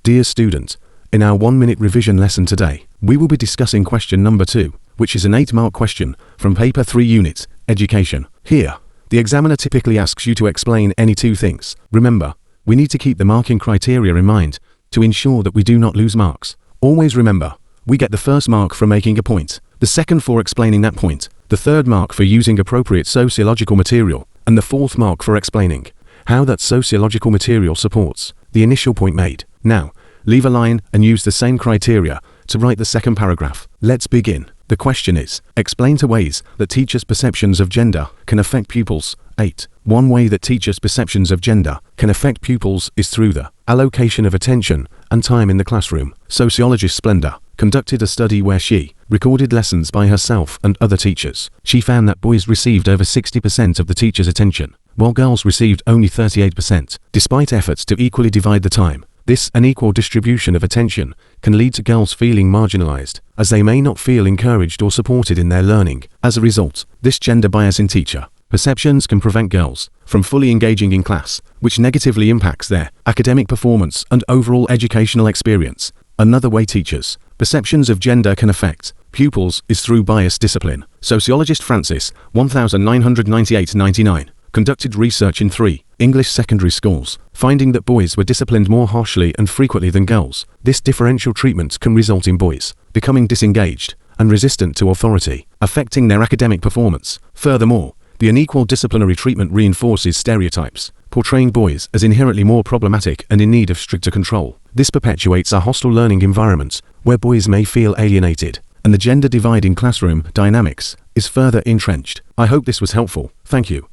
Dear student, in our 1-minute revision lesson today, we will be discussing question number 2, which is an 8-mark question from paper 3 unit, Education. Here, the examiner typically asks you to explain any 2 things. Remember, we need to keep the marking criteria in mind to ensure that we do not lose marks. Always remember, we get the first mark for making a point, the second for explaining that point, the third mark for using appropriate sociological material, and the fourth mark for explaining how that sociological material supports the initial point made. Now, leave a line and use the same criteria to write the second paragraph. Let's begin. The question is, explain 2 ways that teachers' perceptions of gender can affect pupils. 8. One way that teachers' perceptions of gender can affect pupils is through the allocation of attention and time in the classroom. Sociologist Splendor conducted a study where she recorded lessons by herself and other teachers. She found that boys received over 60% of the teacher's attention, while girls received only 38%. Despite efforts to equally divide the time, this unequal distribution of attention can lead to girls feeling marginalized, as they may not feel encouraged or supported in their learning. As a result, this gender bias in teacher perceptions can prevent girls from fully engaging in class, which negatively impacts their academic performance and overall educational experience. Another way teachers' perceptions of gender can affect pupils is through bias discipline. Sociologist Francis, 1998-99, conducted research in 3 English secondary schools, finding that boys were disciplined more harshly and frequently than girls. This differential treatment can result in boys becoming disengaged and resistant to authority, affecting their academic performance. Furthermore, the unequal disciplinary treatment reinforces stereotypes, portraying boys as inherently more problematic and in need of stricter control. This perpetuates a hostile learning environment where boys may feel alienated, and the gender divide in classroom dynamics is further entrenched. I hope this was helpful. Thank you.